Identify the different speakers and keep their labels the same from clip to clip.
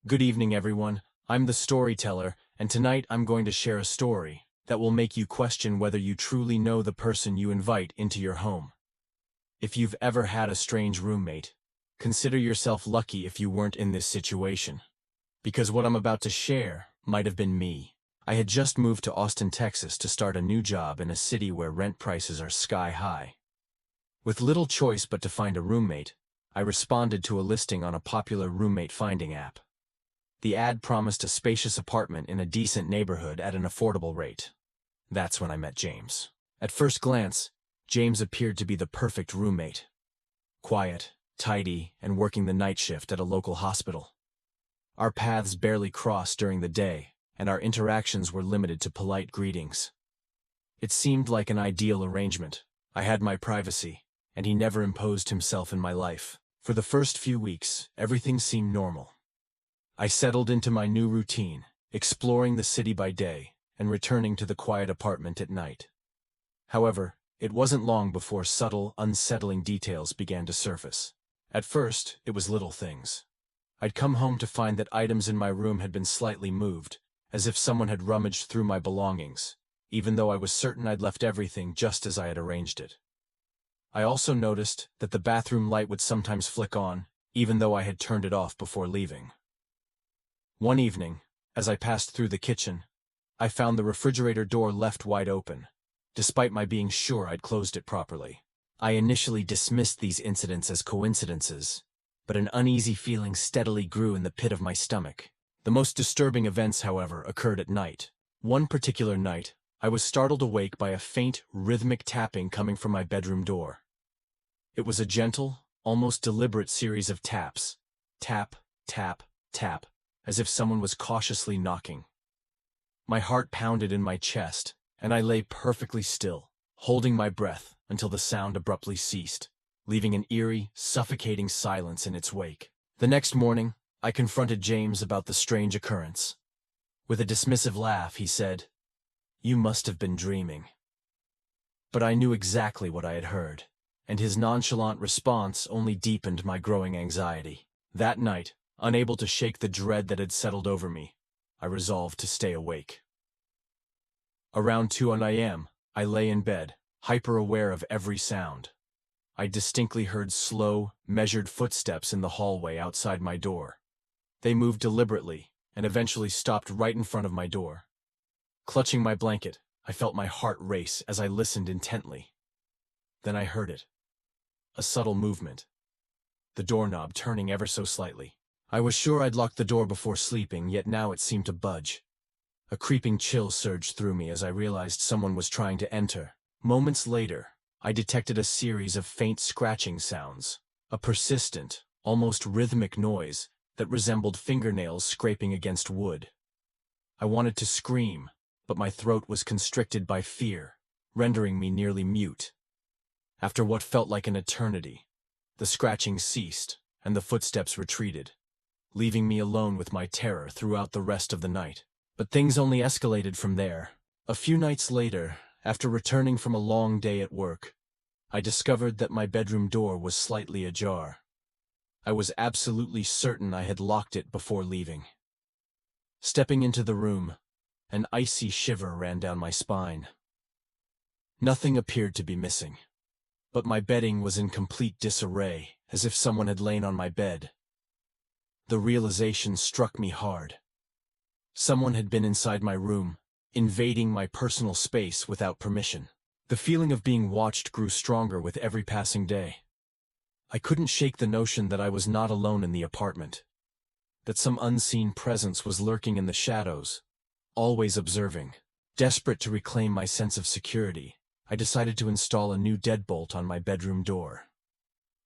Speaker 1: Good evening, everyone. I'm the storyteller, and tonight I'm going to share a story that will make you question whether you truly know the person you invite into your home. If you've ever had a strange roommate, consider yourself lucky if you weren't in this situation. Because what I'm about to share might have been me. I had just moved to Austin, Texas to start a new job in a city where rent prices are sky high. With little choice but to find a roommate, I responded to a listing on a popular roommate finding app. The ad promised a spacious apartment in a decent neighborhood at an affordable rate. That's when I met James. At first glance, James appeared to be the perfect roommate. Quiet, tidy, and working the night shift at a local hospital. Our paths barely crossed during the day, and our interactions were limited to polite greetings. It seemed like an ideal arrangement. I had my privacy, and he never imposed himself in my life. For the first few weeks, everything seemed normal. I settled into my new routine, exploring the city by day and returning to the quiet apartment at night. However, it wasn't long before subtle, unsettling details began to surface. At first, it was little things. I'd come home to find that items in my room had been slightly moved, as if someone had rummaged through my belongings, even though I was certain I'd left everything just as I had arranged it. I also noticed that the bathroom light would sometimes flick on, even though I had turned it off before leaving. One evening, as I passed through the kitchen, I found the refrigerator door left wide open, despite my being sure I'd closed it properly. I initially dismissed these incidents as coincidences, but an uneasy feeling steadily grew in the pit of my stomach. The most disturbing events, however, occurred at night. One particular night, I was startled awake by a faint, rhythmic tapping coming from my bedroom door. It was a gentle, almost deliberate series of taps. Tap, tap, tap, as if someone was cautiously knocking. My heart pounded in my chest, and I lay perfectly still, holding my breath until the sound abruptly ceased, leaving an eerie, suffocating silence in its wake. The next morning, I confronted James about the strange occurrence. With a dismissive laugh, he said, "You must have been dreaming." But I knew exactly what I had heard, and his nonchalant response only deepened my growing anxiety. That night, unable to shake the dread that had settled over me, I resolved to stay awake. Around 2 a.m., I lay in bed, hyper-aware of every sound. I distinctly heard slow, measured footsteps in the hallway outside my door. They moved deliberately and eventually stopped right in front of my door. Clutching my blanket, I felt my heart race as I listened intently. Then I heard it. A subtle movement. The doorknob turning ever so slightly. I was sure I'd locked the door before sleeping, yet now it seemed to budge. A creeping chill surged through me as I realized someone was trying to enter. Moments later, I detected a series of faint scratching sounds, a persistent, almost rhythmic noise that resembled fingernails scraping against wood. I wanted to scream, but my throat was constricted by fear, rendering me nearly mute. After what felt like an eternity, the scratching ceased and the footsteps retreated, leaving me alone with my terror throughout the rest of the night. But things only escalated from there. A few nights later, after returning from a long day at work, I discovered that my bedroom door was slightly ajar. I was absolutely certain I had locked it before leaving. Stepping into the room, an icy shiver ran down my spine. Nothing appeared to be missing, but my bedding was in complete disarray, as if someone had lain on my bed. The realization struck me hard. Someone had been inside my room, invading my personal space without permission. The feeling of being watched grew stronger with every passing day. I couldn't shake the notion that I was not alone in the apartment, that some unseen presence was lurking in the shadows, always observing. Desperate to reclaim my sense of security, I decided to install a new deadbolt on my bedroom door.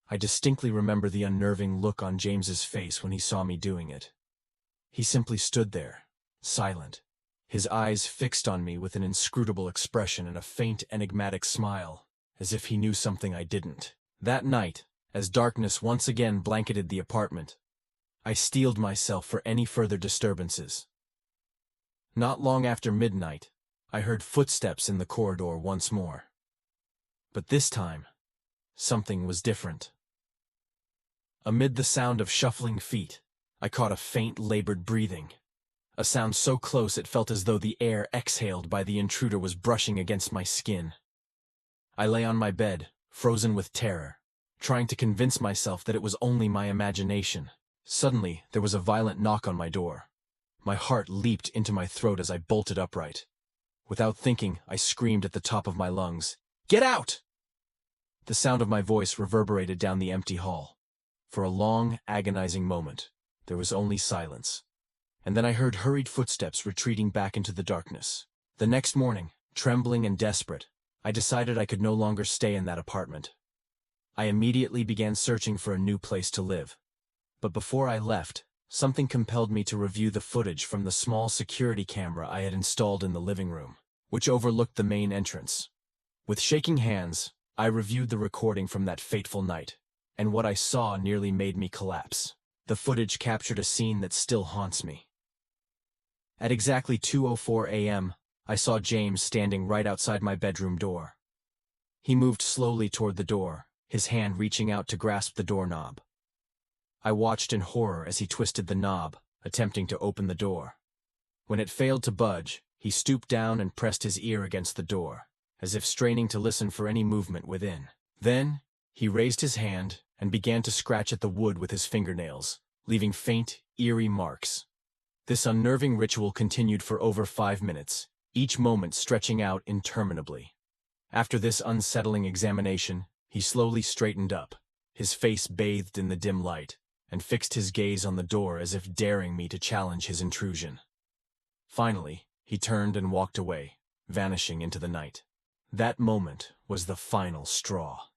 Speaker 1: I distinctly remember the unnerving look on James's face when he saw me doing it. He simply stood there, silent, his eyes fixed on me with an inscrutable expression and a faint, enigmatic smile, as if he knew something I didn't. That night, as darkness once again blanketed the apartment, I steeled myself for any further disturbances. Not long after midnight, I heard footsteps in the corridor once more. But this time, something was different. Amid the sound of shuffling feet, I caught a faint, labored breathing. A sound so close it felt as though the air exhaled by the intruder was brushing against my skin. I lay on my bed, frozen with terror, trying to convince myself that it was only my imagination. Suddenly, there was a violent knock on my door. My heart leaped into my throat as I bolted upright. Without thinking, I screamed at the top of my lungs, "Get out!" The sound of my voice reverberated down the empty hall. For a long, agonizing moment, there was only silence. And then I heard hurried footsteps retreating back into the darkness. The next morning, trembling and desperate, I decided I could no longer stay in that apartment. I immediately began searching for a new place to live. But before I left, something compelled me to review the footage from the small security camera I had installed in the living room, which overlooked the main entrance. With shaking hands, I reviewed the recording from that fateful night, and what I saw nearly made me collapse. The footage captured a scene that still haunts me. At exactly 2:04 a.m., I saw James standing right outside my bedroom door. He moved slowly toward the door, his hand reaching out to grasp the doorknob. I watched in horror as he twisted the knob, attempting to open the door. When it failed to budge, he stooped down and pressed his ear against the door, as if straining to listen for any movement within. Then, he raised his hand and began to scratch at the wood with his fingernails, leaving faint, eerie marks. This unnerving ritual continued for over 5 minutes, each moment stretching out interminably. After this unsettling examination, he slowly straightened up, his face bathed in the dim light, and fixed his gaze on the door as if daring me to challenge his intrusion. Finally, he turned and walked away, vanishing into the night. That moment was the final straw.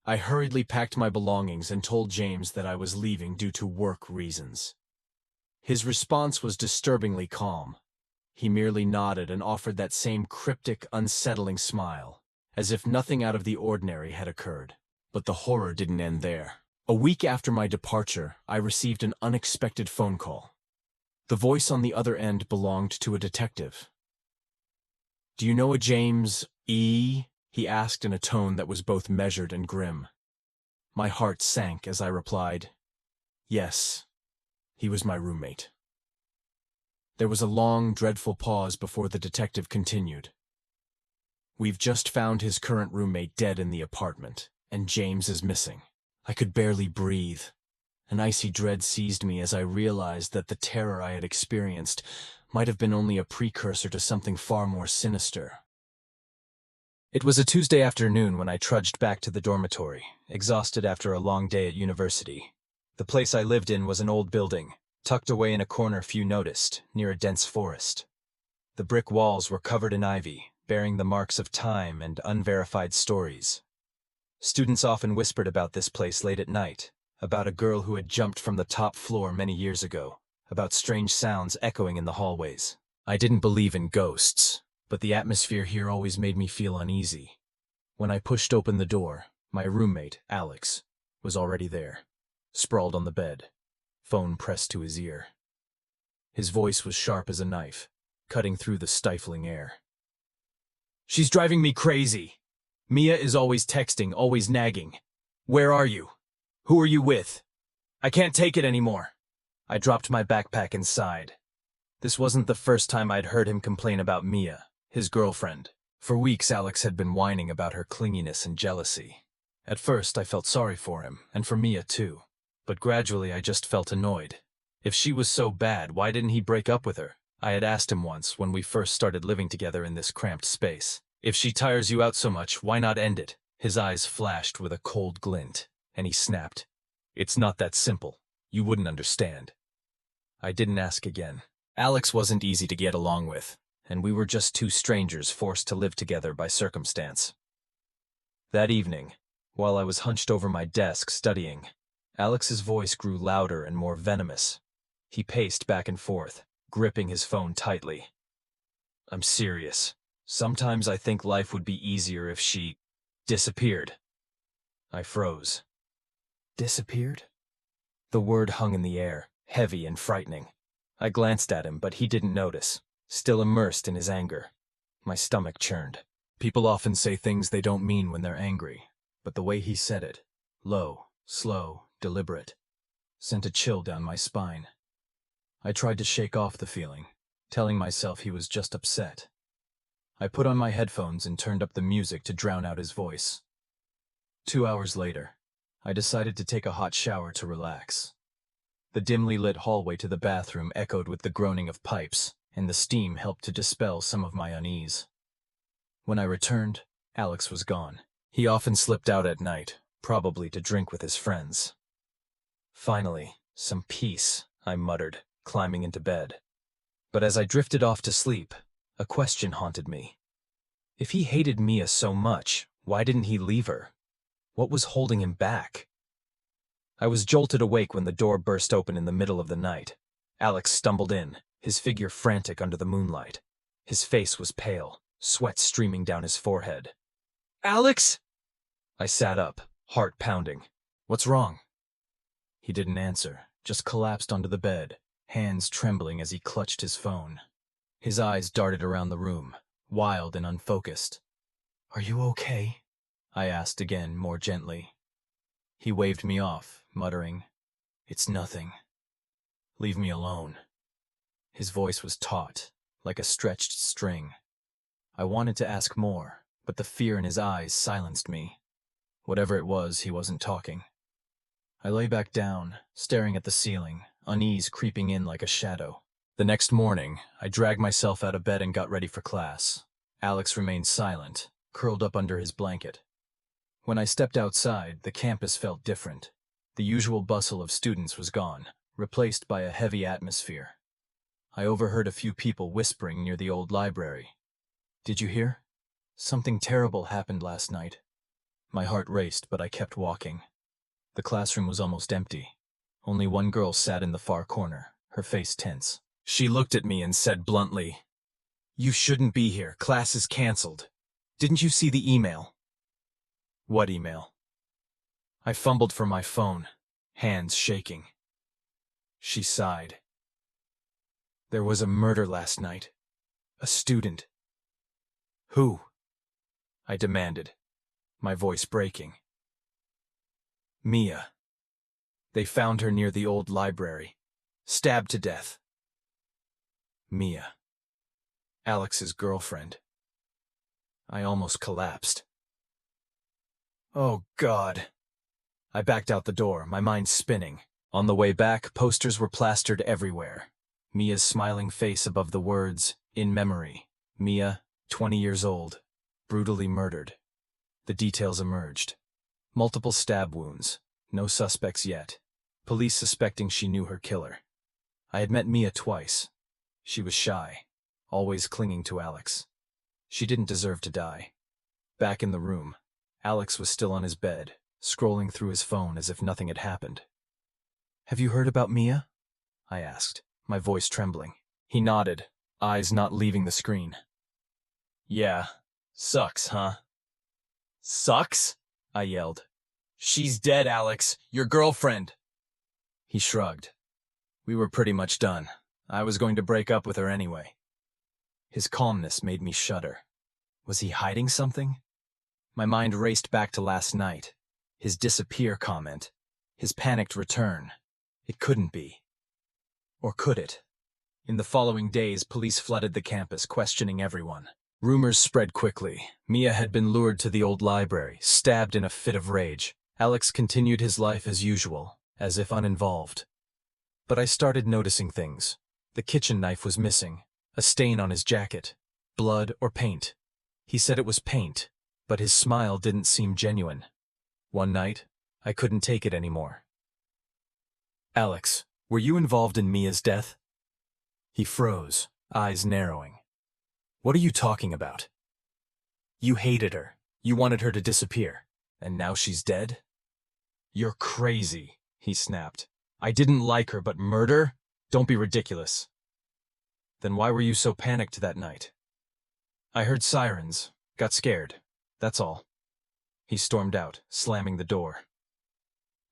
Speaker 1: I hurriedly packed my belongings and told James that I was leaving due to work reasons. His response was disturbingly calm. He merely nodded and offered that same cryptic, unsettling smile, as if nothing out of the ordinary had occurred. But the horror didn't end there. A week after my departure, I received an unexpected phone call. The voice on the other end belonged to a detective. "Do you know a James E.?" he asked in a tone that was both measured and grim. My heart sank as I replied, "Yes, he was my roommate." There was a long, dreadful pause before the detective continued. "We've just found his current roommate dead in the apartment, and James is missing." I could barely breathe. An icy dread seized me as I realized that the terror I had experienced might have been only a precursor to something far more sinister. It was a Tuesday afternoon when I trudged back to the dormitory, exhausted after a long day at university. The place I lived in was an old building, tucked away in a corner few noticed, near a dense forest. The brick walls were covered in ivy, bearing the marks of time and unverified stories. Students often whispered about this place late at night, about a girl who had jumped from the top floor many years ago, about strange sounds echoing in the hallways. I didn't believe in ghosts, but the atmosphere here always made me feel uneasy. When I pushed open the door, my roommate, Alex, was already there, sprawled on the bed, phone pressed to his ear. His voice was sharp as a knife, cutting through the stifling air. "She's driving me crazy. Mia is always texting, always nagging. Where are you? Who are you with? I can't take it anymore." I dropped my backpack and sighed. This wasn't the first time I'd heard him complain about Mia, his girlfriend. For weeks, Alex had been whining about her clinginess and jealousy. At first, I felt sorry for him, and for Mia too. But gradually, I just felt annoyed. If she was so bad, why didn't he break up with her? I had asked him once when we first started living together in this cramped space. "If she tires you out so much, why not end it?" His eyes flashed with a cold glint, and he snapped, "It's not that simple. You wouldn't understand." I didn't ask again. Alex wasn't easy to get along with, and we were just two strangers forced to live together by circumstance. That evening, while I was hunched over my desk studying, Alex's voice grew louder and more venomous. He paced back and forth, gripping his phone tightly. "I'm serious. Sometimes I think life would be easier if she disappeared." I froze. Disappeared? The word hung in the air, heavy and frightening. I glanced at him, but he didn't notice, still immersed in his anger. My stomach churned. People often say things they don't mean when they're angry, but the way he said it, low, slow, deliberate, sent a chill down my spine. I tried to shake off the feeling, telling myself he was just upset. I put on my headphones and turned up the music to drown out his voice. 2 hours later, I decided to take a hot shower to relax. The dimly lit hallway to the bathroom echoed with the groaning of pipes, and the steam helped to dispel some of my unease. When I returned, Alex was gone. He often slipped out at night, probably to drink with his friends. Finally, some peace, I muttered, climbing into bed. But as I drifted off to sleep, a question haunted me. If he hated Mia so much, why didn't he leave her? What was holding him back? I was jolted awake when the door burst open in the middle of the night. Alex stumbled in, his figure frantic under the moonlight. His face was pale, sweat streaming down his forehead. "Alex!" I sat up, heart pounding. "What's wrong?" He didn't answer, just collapsed onto the bed, hands trembling as he clutched his phone. His eyes darted around the room, wild and unfocused. "Are you okay?" I asked again, more gently. He waved me off, muttering, "It's nothing. Leave me alone." His voice was taut, like a stretched string. I wanted to ask more, but the fear in his eyes silenced me. Whatever it was, he wasn't talking. I lay back down, staring at the ceiling, unease creeping in like a shadow. The next morning, I dragged myself out of bed and got ready for class. Alex remained silent, curled up under his blanket. When I stepped outside, the campus felt different. The usual bustle of students was gone, replaced by a heavy atmosphere. I overheard a few people whispering near the old library. "Did you hear? Something terrible happened last night." My heart raced, but I kept walking. The classroom was almost empty. Only one girl sat in the far corner, her face tense. She looked at me and said bluntly, "You shouldn't be here. Class is canceled. Didn't you see the email?" "What email?" I fumbled for my phone, hands shaking. She sighed. "There was a murder last night. A student." "Who?" I demanded, my voice breaking. "Mia. They found her near the old library, stabbed to death." Mia. Alex's girlfriend. I almost collapsed. Oh, God. I backed out the door, my mind spinning. On the way back, posters were plastered everywhere. Mia's smiling face above the words, "In memory." Mia, 20 years old, brutally murdered. The details emerged. Multiple stab wounds. No suspects yet. Police suspecting she knew her killer. I had met Mia twice. She was shy, always clinging to Alex. She didn't deserve to die. Back in the room, Alex was still on his bed, scrolling through his phone as if nothing had happened. "Have you heard about Mia?" I asked, my voice trembling. He nodded, eyes not leaving the screen. "Yeah, sucks, huh?" "Sucks?" I yelled. "She's dead, Alex, your girlfriend." He shrugged. We were pretty much done. I was going to break up with her anyway. His calmness made me shudder. Was he hiding something? My mind raced back to last night. His disappear comment. His panicked return. It couldn't be. Or could it? In the following days, police flooded the campus, questioning everyone. Rumors spread quickly. Mia had been lured to the old library, stabbed in a fit of rage. Alex continued his life as usual, as if uninvolved. But I started noticing things. The kitchen knife was missing, a stain on his jacket. Blood or paint. He said it was paint, but his smile didn't seem genuine. One night, I couldn't take it anymore. "Alex, were you involved in Mia's death?" He froze, eyes narrowing. "What are you talking about?" "You hated her. You wanted her to disappear. And now she's dead?" "You're crazy," he snapped. "I didn't like her, but murder? Don't be ridiculous." "Then why were you so panicked that night?" "I heard sirens. Got scared. That's all." He stormed out, slamming the door.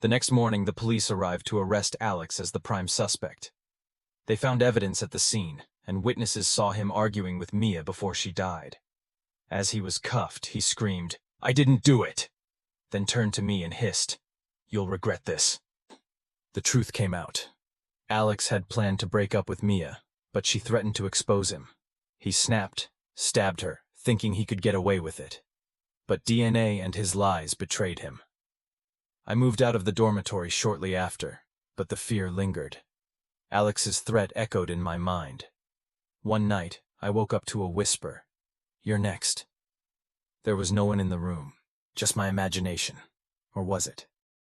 Speaker 1: The next morning, the police arrived to arrest Alex as the prime suspect. They found evidence at the scene, and witnesses saw him arguing with Mia before she died. As he was cuffed, he screamed, "I didn't do it!" Then turned to me and hissed, "You'll regret this." The truth came out. Alex had planned to break up with Mia, but she threatened to expose him. He snapped, stabbed her, thinking he could get away with it. But DNA and his lies betrayed him. I moved out of the dormitory shortly after, but the fear lingered. Alex's threat echoed in my mind. One night, I woke up to a whisper. "You're next." There was no one in the room, just my imagination. Or was it?